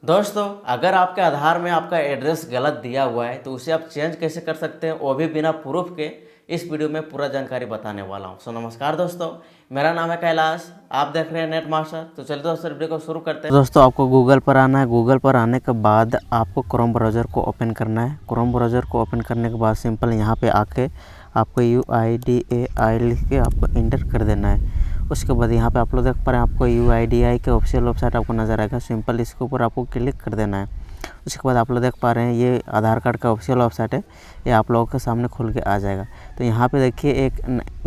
दोस्तों, अगर आपके आधार में आपका एड्रेस गलत दिया हुआ है तो उसे आप चेंज कैसे कर सकते हैं, वो भी बिना प्रूफ के इस वीडियो में पूरा जानकारी बताने वाला हूं। सो नमस्कार दोस्तों, मेरा नाम है कैलाश, आप देख रहे हैं नेट मास्टर। तो चलिए दोस्तों वीडियो को शुरू करते हैं। दोस्तों, आपको गूगल पर आना है। गूगल पर आने के बाद आपको क्रोम ब्राउज़र को ओपन करना है। क्रोम ब्राउज़र को ओपन करने के बाद सिंपल यहाँ पर आके आपको UIDAI लिख के आपको इंटर कर देना है। उसके बाद यहाँ पे आप लोग देख पा रहे हैं, आपको UIDAI के ऑफिशियल वेबसाइट आपको नज़र आएगा। सिंपल इसके ऊपर आपको क्लिक कर देना है। उसके बाद आप लोग देख पा रहे हैं, ये आधार कार्ड का ऑफिशियल वेबसाइट है, ये आप लोगों के सामने खुल के आ जाएगा। तो यहाँ पे देखिए एक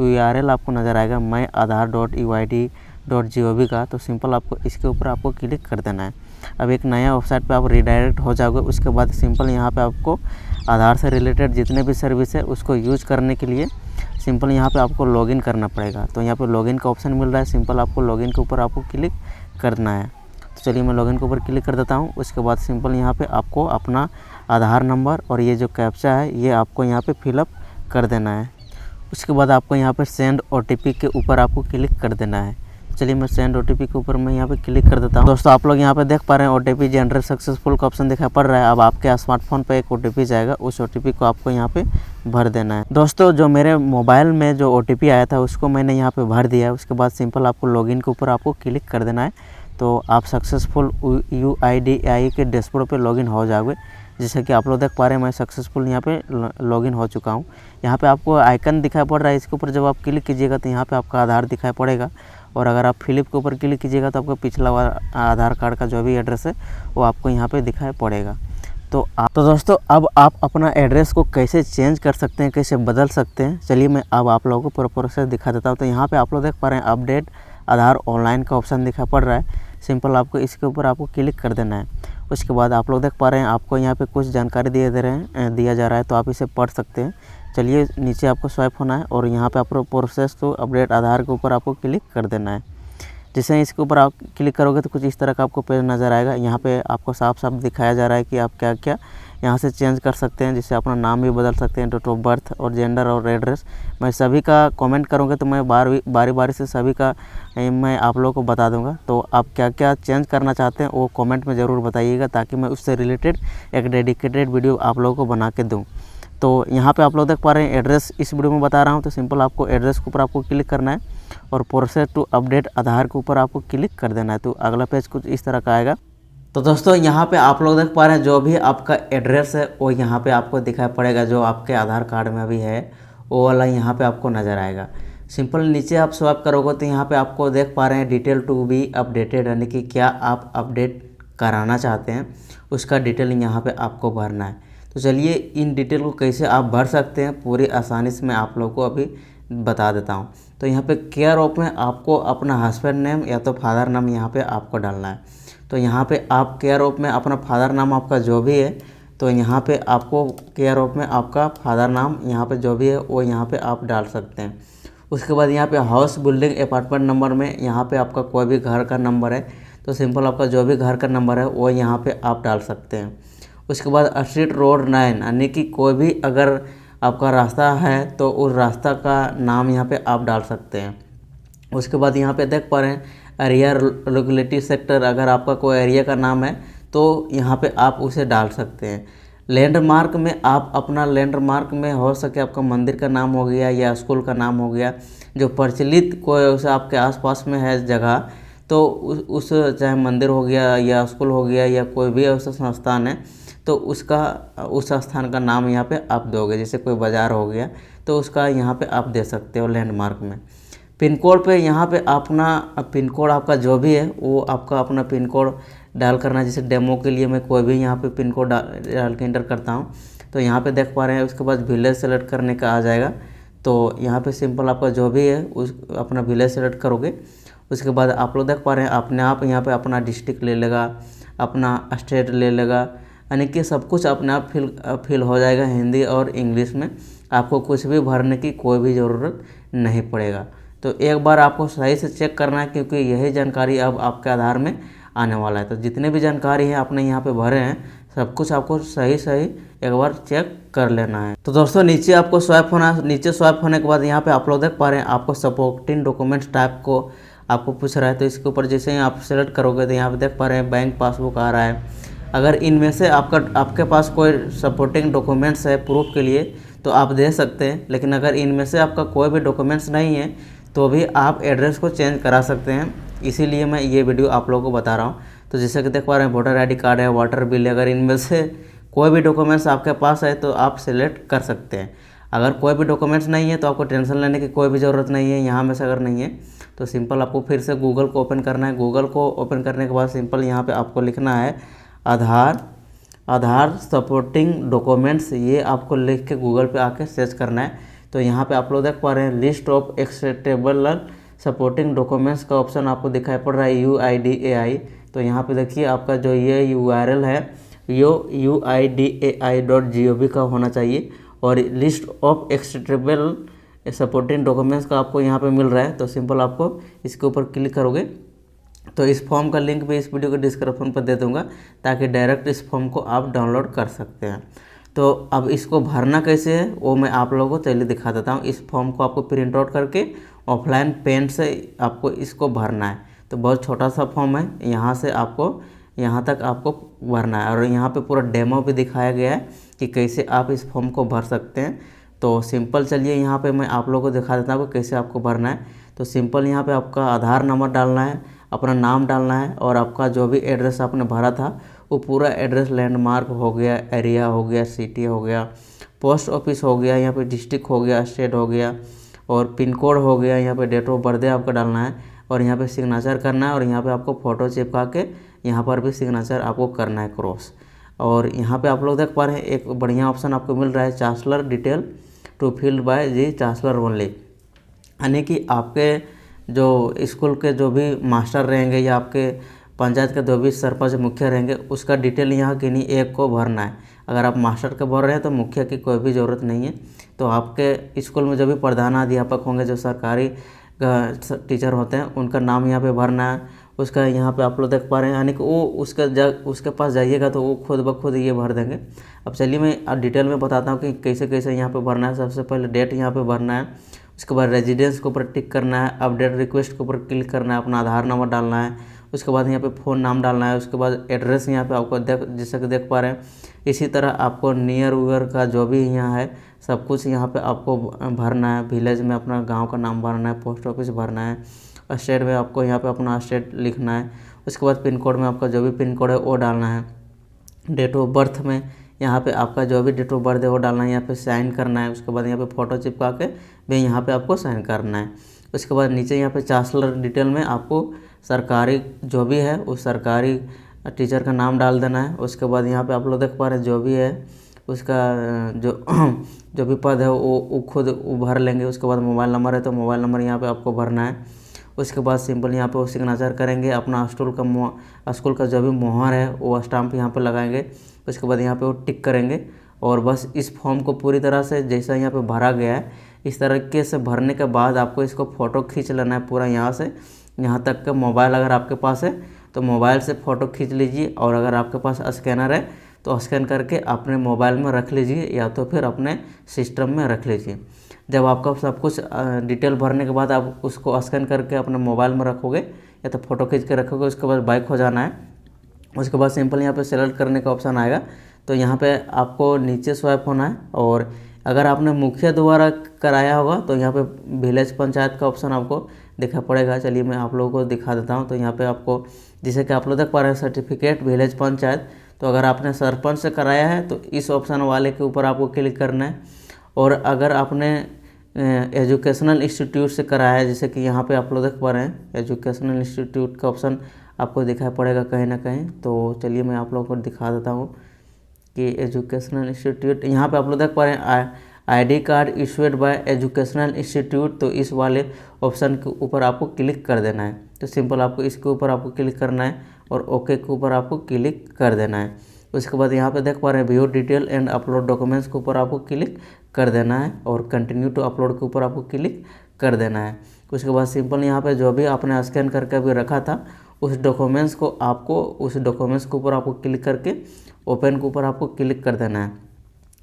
URL आपको नज़र आएगा, मैं aadhar.uid.gov का। तो सिंपल आपको इसके ऊपर आपको क्लिक कर देना है। अब एक नया वेबसाइट पे आप रिडायरेक्ट हो जाओगे। उसके बाद सिंपल यहाँ पे आपको आधार से रिलेटेड जितने भी सर्विस है उसको यूज करने के लिए सिंपल यहाँ पे आपको लॉगिन करना पड़ेगा। तो यहाँ पे लॉगिन का ऑप्शन मिल रहा है, सिंपल आपको लॉगिन के ऊपर आपको क्लिक करना है। तो चलिए मैं लॉगिन के ऊपर क्लिक कर देता हूँ। उसके बाद सिंपल यहाँ पे आपको अपना आधार नंबर और ये जो कैप्चा है ये आपको यहाँ पे फिलअप कर देना है। उसके बाद आपको यहाँ पे सेंड OTP के ऊपर आपको क्लिक कर देना है। चलिए मैं सेंड OTP के ऊपर मैं यहाँ पे क्लिक कर देता हूँ। दोस्तों, आप लोग यहाँ पे देख पा रहे हैं OTP जनरेट सक्सेसफुल का ऑप्शन दिखाई पड़ रहा है। अब आपके स्मार्टफोन पे एक OTP जाएगा, उस OTP को आपको यहाँ पे भर देना है। दोस्तों, जो मेरे मोबाइल में जो OTP आया था उसको मैंने यहाँ पे भर दिया है। उसके बाद सिंपल आपको लॉगिन के ऊपर आपको क्लिक कर देना है। तो आप सक्सेसफुल UIDAI के डैशबोर्ड पे लॉगिन हो जाओगे। जैसे कि आप लोग देख पा रहे हैं, मैं सक्सेसफुल यहाँ पे लॉगिन हो चुका हूँ। यहाँ पे आपको आइकन दिखाई पड़ रहा है, इसके ऊपर जब आप क्लिक कीजिएगा तो यहाँ पे आपका आधार दिखाई पड़ेगा। और अगर आप फिलिप के ऊपर क्लिक कीजिएगा तो आपका पिछला आधार कार्ड का जो भी एड्रेस है वो आपको यहाँ पे दिखाई पड़ेगा। तो दोस्तों, अब आप अपना एड्रेस को कैसे चेंज कर सकते हैं, कैसे बदल सकते हैं, चलिए मैं अब आप लोगों को पूरा प्रोसेस दिखा देता हूँ। तो यहाँ पे आप लोग देख पा रहे हैं, अपडेट आधार ऑनलाइन का ऑप्शन दिखाई पड़ रहा है। सिंपल आपको इसके ऊपर आपको क्लिक कर देना है। उसके बाद आप लोग देख पा रहे हैं, आपको यहाँ पे कुछ जानकारी दिया जा रहा है, तो आप इसे पढ़ सकते हैं। चलिए नीचे आपको स्वाइप होना है और यहाँ पे आपको प्रोसेस टू अपडेट आधार के ऊपर आपको क्लिक कर देना है। जैसे इसके ऊपर आप क्लिक करोगे तो कुछ इस तरह का आपको पेज नज़र आएगा। यहाँ पे आपको साफ साफ दिखाया जा रहा है कि आप क्या क्या यहाँ से चेंज कर सकते हैं। जैसे अपना नाम भी बदल सकते हैं, डेट ऑफ बर्थ और जेंडर और एड्रेस। मैं सभी का कमेंट करूँगा तो मैं बारी बारी से सभी का मैं आप लोगों को बता दूंगा। तो आप क्या क्या चेंज करना चाहते हैं वो कमेंट में ज़रूर बताइएगा, ताकि मैं उससे रिलेटेड एक डेडिकेटेड वीडियो आप लोगों को बना के दूँ। तो यहाँ पे आप लोग देख पा रहे हैं, एड्रेस इस वीडियो में बता रहा हूँ। तो सिंपल आपको एड्रेस के ऊपर आपको क्लिक करना है और प्रोसेस टू अपडेट आधार के ऊपर आपको क्लिक कर देना है। तो अगला पेज कुछ इस तरह का आएगा। तो दोस्तों, यहाँ पे आप लोग देख पा रहे हैं, जो भी आपका एड्रेस है वो यहाँ पे आपको दिखाई पड़ेगा। जो आपके आधार कार्ड में अभी है वो वाला यहाँ पे आपको नज़र आएगा। सिंपल नीचे आप स्वाइप करोगे तो यहाँ पे आपको देख पा रहे हैं, डिटेल टू बी अपडेटेड, यानी कि क्या आप अपडेट कराना चाहते हैं उसका डिटेल यहाँ पे आपको भरना है। तो चलिए इन डिटेल को कैसे आप भर सकते हैं पूरी आसानी से मैं आप लोगों को अभी बता देता हूँ। तो यहाँ पे केयर ऑफ में आपको अपना हस्बैंड नेम या तो फादर नाम यहाँ पे आपको डालना है। तो यहाँ पे आप केयर ऑफ में अपना फादर नाम आपका जो भी है, तो यहाँ पे आपको केयर ऑफ में आपका फादर नाम यहाँ पे जो भी है वो यहाँ पे आप डाल सकते हैं। उसके बाद यहाँ पे हाउस बिल्डिंग अपार्टमेंट नंबर में यहाँ पे आपका कोई भी घर का नंबर है, तो सिंपल आपका जो भी घर का नंबर है वो यहाँ पे आप डाल सकते हैं। उसके बाद स्ट्रीट रोड 9, यानी कि कोई भी अगर आपका रास्ता है तो उस रास्ता का नाम यहाँ पे आप डाल सकते हैं। उसके बाद यहाँ पे देख पा रहे हैं, एरिया लोकेलिटी सेक्टर, अगर आपका कोई एरिया का नाम है तो यहाँ पे आप उसे डाल सकते हैं। लैंडमार्क में आप अपना लैंडमार्क में हो सके आपका मंदिर का नाम हो गया या स्कूल का नाम हो गया, जो प्रचलित कोई उसे आपके आसपास में है जगह, तो उस चाहे मंदिर हो गया या स्कूल हो गया या कोई भी ऐसा संस्थान है तो उसका उस स्थान का नाम यहाँ पे आप दोगे। जैसे कोई बाज़ार हो गया तो उसका यहाँ पे आप दे सकते हो लैंडमार्क में। पिन कोड पे यहाँ पे अपना पिन कोड आपका जो भी है वो आपका अपना पिन कोड डाल करना। जैसे डेमो के लिए मैं कोई भी यहाँ पे पिन कोड डाल के इंटर करता हूँ, तो यहाँ पे देख पा रहे हैं। उसके बाद विलेज सेलेक्ट करने का आ जाएगा। तो यहाँ पे सिंपल आपका जो भी है उस अपना विलेज सेलेक्ट करोगे। उसके बाद आप लोग देख पा रहे हैं, अपने आप यहाँ पे अपना डिस्ट्रिक्ट ले लेगा, अपना स्टेट ले लेगा, यानी कि सब कुछ अपने आप फिल हो जाएगा हिंदी और इंग्लिश में। आपको कुछ भी भरने की कोई भी ज़रूरत नहीं पड़ेगा। तो एक बार आपको सही से चेक करना है, क्योंकि यही जानकारी अब आपके आधार में आने वाला है। तो जितने भी जानकारी है आपने यहाँ पे भरे हैं, सब कुछ आपको सही एक बार चेक कर लेना है। तो दोस्तों, नीचे आपको स्वाइप होना है। नीचे स्वाइप होने के बाद यहाँ पे आप लोग देख पा रहे हैं, आपको सपोर्टिंग डॉक्यूमेंट्स टाइप को आपको पूछ रहा है। तो इसके ऊपर जैसे ही आप सेलेक्ट करोगे तो यहाँ पे देख पा रहे हैं बैंक पासबुक आ रहा है। अगर इनमें से आपके पास कोई सपोर्टिंग डॉक्यूमेंट्स है प्रूफ के लिए तो आप दे सकते हैं, लेकिन अगर इनमें से आपका कोई भी डॉक्यूमेंट्स नहीं है तो भी आप एड्रेस को चेंज करा सकते हैं। इसीलिए मैं ये वीडियो आप लोगों को बता रहा हूँ। तो जैसे कि देख पा रहे हैं वोटर ID कार्ड है, वाटर बिल है, अगर इनमें से कोई भी डॉक्यूमेंट्स आपके पास है तो आप सिलेक्ट कर सकते हैं। अगर कोई भी डॉक्यूमेंट्स नहीं है तो आपको टेंशन लेने की कोई भी ज़रूरत नहीं है। यहाँ में से अगर नहीं है तो सिंपल आपको फिर से गूगल को ओपन करना है। गूगल को ओपन करने के बाद सिंपल यहाँ पे आपको लिखना है आधार सपोर्टिंग डॉक्यूमेंट्स, ये आपको लिख के गूगल पे आके सर्च करना है। तो यहाँ पे आप लोग देख पा रहे हैं list of acceptable supporting documents का ऑप्शन आपको दिखाई पड़ रहा है UIDAI। तो यहाँ पे देखिए आपका जो ये URL है यो UIDAI.gov का होना चाहिए और list of acceptable supporting documents का आपको यहाँ पे मिल रहा है। तो सिंपल आपको इसके ऊपर क्लिक करोगे तो इस फॉर्म का लिंक भी इस वीडियो के डिस्क्रिप्शन पर दे दूंगा ताकि डायरेक्ट इस फॉर्म को आप डाउनलोड कर सकते हैं। तो अब इसको भरना कैसे है वो मैं आप लोगों को चलिए दिखा देता हूँ। इस फॉर्म को आपको प्रिंट आउट करके ऑफलाइन पेन से आपको इसको भरना है। तो बहुत छोटा सा फॉर्म है, यहाँ से आपको यहाँ तक आपको भरना है और यहाँ पे पूरा डेमो भी दिखाया गया है कि कैसे आप इस फॉर्म को भर सकते हैं। तो सिंपल चलिए यहाँ पे मैं आप लोगों को दिखा देता हूँ कैसे आपको भरना है। तो सिंपल यहाँ पे आपका आधार नंबर डालना है, अपना नाम डालना है और आपका जो भी एड्रेस आपने भरा था वो पूरा एड्रेस, लैंडमार्क हो गया, एरिया हो गया, सिटी हो गया, पोस्ट ऑफिस हो गया, यहाँ पे डिस्ट्रिक्ट हो गया, स्टेट हो गया और पिन कोड हो गया, यहाँ पे डेट ऑफ बर्थडे आपका डालना है और यहाँ पे सिग्नेचर करना है और यहाँ पे आपको फ़ोटो चिपका के यहाँ पर भी सिग्नेचर आपको करना है क्रॉस। और यहाँ पे आप लोग देख पा रहे हैं एक बढ़िया ऑप्शन आपको मिल रहा है chancellor detail to field by जी चांसलर ओनली, यानी कि आपके जो स्कूल के जो भी मास्टर रहेंगे या आपके पंचायत के जो भी सरपंच मुखिया रहेंगे उसका डिटेल यहाँ किन्हीं एक को भरना है। अगर आप मास्टर का भर रहे हैं तो मुखिया की कोई भी ज़रूरत नहीं है। तो आपके स्कूल में जो भी प्रधानाध्यापक होंगे, जो सरकारी टीचर होते हैं, उनका नाम यहाँ पे भरना है। उसका यहाँ पे आप लोग देख पा रहे हैं, यानी कि वो उसके पास जाइएगा तो वो खुद ब खुद ये भर देंगे। अब चलिए मैं डिटेल में बताता हूँ कि कैसे कैसे यहाँ पे भरना है। सबसे पहले डेट यहाँ पे भरना है, उसके बाद रेजिडेंस के ऊपर टिक करना है, अपडेट रिक्वेस्ट के ऊपर क्लिक करना है, अपना आधार नंबर डालना है, उसके बाद यहाँ पे फ़ोन नाम डालना है, उसके बाद एड्रेस यहाँ पे आपको जैसे कि देख पा रहे हैं। इसी तरह आपको नियर उयर का जो भी यहाँ है सब कुछ यहाँ पे आपको भरना है। विलेज में अपना गांव का नाम भरना है, पोस्ट ऑफिस भरना है, स्टेट में आपको यहाँ पे अपना स्टेट लिखना है, उसके बाद पिन कोड में आपका जो भी पिन कोड है वो डालना है। डेट ऑफ बर्थ में यहाँ पे आपका जो भी डेट ऑफ बर्थ है वो डालना है, यहाँ पे साइन करना है। उसके बाद यहाँ पे फ़ोटो चिपका के भी यहाँ पे आपको साइन करना है। उसके बाद नीचे यहाँ पे चांसलर डिटेल में आपको सरकारी जो भी है उस सरकारी टीचर का नाम डाल देना है। उसके बाद यहाँ पे आप लोग देख पा रहे हैं जो भी है उसका जो भी पद है वो खुद भर लेंगे। उसके बाद मोबाइल नंबर है तो मोबाइल नंबर यहाँ पे आपको भरना है। उसके बाद सिंपल यहाँ पे वो सिग्नेचर करेंगे, अपना स्कूल का जो भी मोहर है वो स्टाम्प यहाँ पे लगाएंगे। उसके बाद यहाँ पे वो टिक करेंगे और बस इस फॉर्म को पूरी तरह से जैसा यहाँ पे भरा गया है इस तरीके से भरने के बाद आपको इसको फ़ोटो खींच लेना है पूरा यहाँ से यहाँ तक का। मोबाइल अगर आपके पास है तो मोबाइल से फ़ोटो खींच लीजिए और अगर आपके पास स्कैनर है तो स्कैन करके अपने मोबाइल में रख लीजिए या तो फिर अपने सिस्टम में रख लीजिए। जब आपका सब कुछ डिटेल भरने के बाद आप उसको स्कैन करके अपने मोबाइल में रखोगे या तो फ़ोटो खींच के रखोगे, उसके बाद बैक हो जाना है। उसके बाद सिंपल यहाँ पे सेलेक्ट करने का ऑप्शन आएगा तो यहाँ पे आपको नीचे स्वाइप होना है और अगर आपने मुखिया द्वारा कराया होगा तो यहाँ पे विलेज पंचायत का ऑप्शन आपको दिखा पड़ेगा। चलिए मैं आप लोगों को दिखा देता हूँ। तो यहाँ पे आपको जैसे कि आप लोग देख पा रहे हैं सर्टिफिकेट विलेज पंचायत, तो अगर आपने सरपंच से कराया है तो इस ऑप्शन वाले के ऊपर आपको क्लिक करना है। और अगर आपने एजुकेशनल इंस्टीट्यूट से कराया है, जैसे कि यहाँ पे आप लोग देख पा रहे हैं एजुकेशनल इंस्टीट्यूट का ऑप्शन आपको दिखाई पड़ेगा कहीं ना कहीं। तो चलिए मैं आप लोगों को दिखा देता हूँ कि एजुकेशनल इंस्टीट्यूट यहाँ पे आप लोग देख पा रहे हैं ID card issued by educational institute, तो इस वाले ऑप्शन के ऊपर आपको क्लिक कर देना है। तो सिंपल आपको इसके ऊपर आपको क्लिक करना है और ओके के ऊपर आपको क्लिक कर देना है। उसके बाद यहाँ पे देख पा रहे हैं view detail and upload documents के ऊपर आपको क्लिक कर देना है और कंटिन्यू टू अपलोड के ऊपर आपको क्लिक कर देना है। उसके बाद सिंपल यहाँ पे जो भी आपने स्कैन करके अभी रखा था उस डॉक्यूमेंट्स को आपको उस डॉक्यूमेंट्स के ऊपर आपको क्लिक करके ओपन के ऊपर आपको क्लिक कर देना है।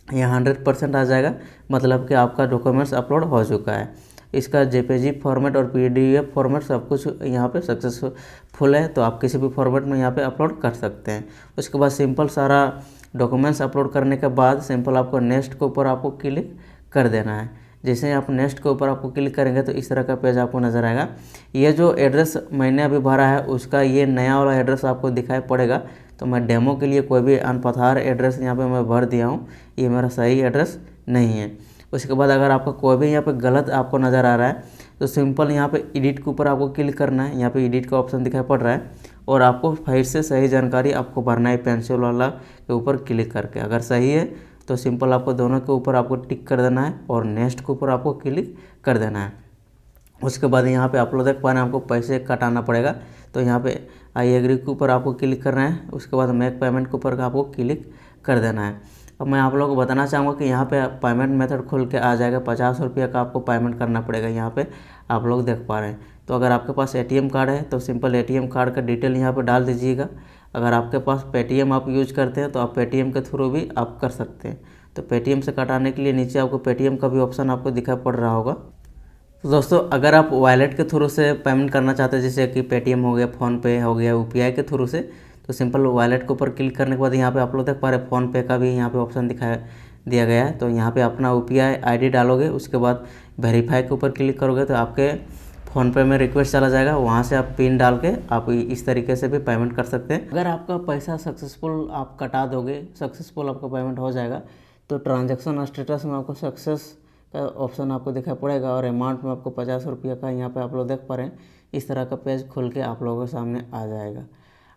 यहाँ 100% आ जाएगा, मतलब कि आपका डॉक्यूमेंट्स अपलोड हो चुका है। इसका जेपीजी फॉर्मेट और पीडीएफ फॉर्मेट सब कुछ यहाँ पे सक्सेसफुल है, तो आप किसी भी फॉर्मेट में यहाँ पे अपलोड कर सकते हैं। उसके बाद सिंपल सारा डॉक्यूमेंट्स अपलोड करने के बाद सिंपल आपको नेक्स्ट के ऊपर आपको क्लिक कर देना है। जैसे ही आप नेक्स्ट के ऊपर आपको क्लिक करेंगे तो इस तरह का पेज आपको नज़र आएगा। ये जो एड्रेस मैंने अभी भरा है उसका ये नया वाला एड्रेस आपको दिखाई पड़ेगा। तो मैं डेमो के लिए कोई भी अनपथार एड्रेस यहाँ पे मैं भर दिया हूँ, ये मेरा सही एड्रेस नहीं है। उसके बाद अगर आपका कोई भी यहाँ पे गलत आपको नज़र आ रहा है तो सिंपल यहाँ पे एडिट के ऊपर आपको क्लिक करना है। यहाँ पे एडिट का ऑप्शन दिखाई पड़ रहा है और आपको फिर से सही जानकारी आपको भरना है पेंसिल वाला के ऊपर क्लिक करके। अगर सही है तो सिंपल आपको दोनों के ऊपर आपको टिक कर देना है और नेक्स्ट के ऊपर आपको क्लिक कर देना है। उसके बाद यहाँ पे आप लोग देख पा रहे हैं आपको पैसे कटाना पड़ेगा, तो यहाँ पे आई एग्री के ऊपर आपको क्लिक करना है। उसके बाद मेक पेमेंट के ऊपर आपको क्लिक कर देना है। अब मैं आप लोगों को बताना चाहूँगा कि यहाँ पे पेमेंट मेथड खुल के आ जाएगा। 50 रुपये का आपको पेमेंट करना पड़ेगा, यहाँ पे आप लोग देख पा रहे हैं। तो अगर आपके पास ATM कार्ड है तो सिंपल ATM कार्ड का डिटेल यहाँ पे डाल दीजिएगा। अगर आपके पास पेटीएम आप यूज करते हैं तो आप पेटीएम के थ्रू भी आप कर सकते हैं। तो पेटीएम से कटाने के लिए नीचे आपको पेटीएम का भी ऑप्शन आपको दिखाई पड़ रहा होगा। तो दोस्तों अगर आप वॉलेट के थ्रू से पेमेंट करना चाहते हैं, जैसे कि पेटीएम हो गया, फ़ोनपे हो गया, UPI के थ्रू से, तो सिंपल वॉलेट के ऊपर क्लिक करने के बाद यहाँ पे आप लोग देख पा रहे हैं फ़ोनपे का भी यहाँ पे ऑप्शन दिखाया दिया गया है। तो यहाँ पे अपना UPI ID डालोगे, उसके बाद वेरीफाई के ऊपर क्लिक करोगे तो आपके फ़ोनपे में रिक्वेस्ट चला जाएगा, वहाँ से आप पिन डाल के आप इस तरीके से भी पेमेंट कर सकते हैं। अगर आपका पैसा सक्सेसफुल आप कटा दोगे, सक्सेसफुल आपका पेमेंट हो जाएगा, तो ट्रांजैक्शन स्टेटस में आपको सक्सेस का ऑप्शन आपको दिखाई पड़ेगा और अमाउंट में आपको 50 रुपये का यहाँ पे आप लोग देख पा रहे हैं। इस तरह का पेज खुल के आप लोगों के सामने आ जाएगा।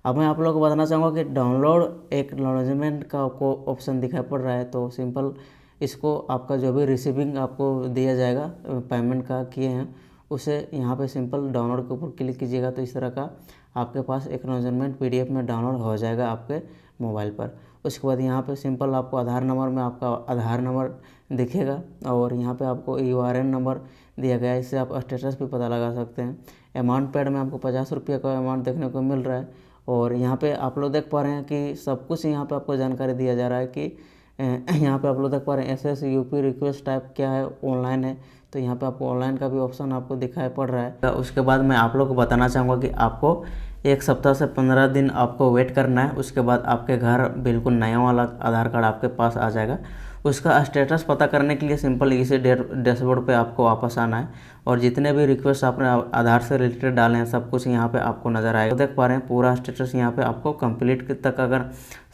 अब मैं आप लोगों को बताना चाहूँगा कि डाउनलोड एक्नॉलेजमेंट का आपको ऑप्शन दिखाई पड़ रहा है। तो सिंपल इसको आपका जो भी रिसीविंग आपको दिया जाएगा पेमेंट का किए हैं, उसे यहाँ पे सिंपल डाउनलोड के ऊपर क्लिक कीजिएगा तो इस तरह का आपके पास एक्नॉलेजमेंट PDF में डाउनलोड हो जाएगा आपके मोबाइल पर। उसके बाद यहाँ पे सिंपल आपको आधार नंबर में आपका आधार नंबर दिखेगा और यहाँ पे आपको URN नंबर दिया गया है, इससे आप स्टेटस भी पता लगा सकते हैं। अमाउंट पेड में आपको 50 रुपये का अमाउंट देखने को मिल रहा है और यहाँ पे आप लोग देख पा रहे हैं कि सब कुछ यहाँ पे आपको जानकारी दिया जा रहा है कि यहाँ पे आप लोग देख पा रहे हैं SSUP रिक्वेस्ट टाइप क्या है, ऑनलाइन है। तो यहाँ पे आपको ऑनलाइन का भी ऑप्शन आपको दिखाई पड़ रहा है। उसके बाद मैं आप लोग को बताना चाहूँगा कि आपको 1 सप्ताह से 15 दिन आपको वेट करना है। उसके बाद आपके घर बिल्कुल नया वाला आधार कार्ड आपके पास आ जाएगा। उसका स्टेटस पता करने के लिए सिंपल इसी डैशबोर्ड पे आपको वापस आना है और जितने भी रिक्वेस्ट आपने आधार से रिलेटेड डाले हैं सब कुछ यहाँ पे आपको नज़र आएगा। तो देख पा रहे हैं पूरा स्टेटस यहाँ पे आपको कंप्लीट तक अगर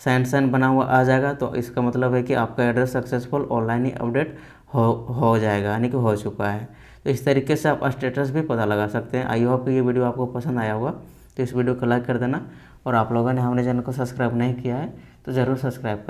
साइन बना हुआ आ जाएगा तो इसका मतलब है कि आपका एड्रेस सक्सेसफुल ऑनलाइन ही अपडेट हो जाएगा, यानी कि हो चुका है। तो इस तरीके से आप स्टेटस भी पता लगा सकते हैं। आई होप कि ये वीडियो आपको पसंद आया होगा, तो इस वीडियो को लाइक कर देना और आप लोगों ने हमारे चैनल को सब्सक्राइब नहीं किया है तो ज़रूर सब्सक्राइब कर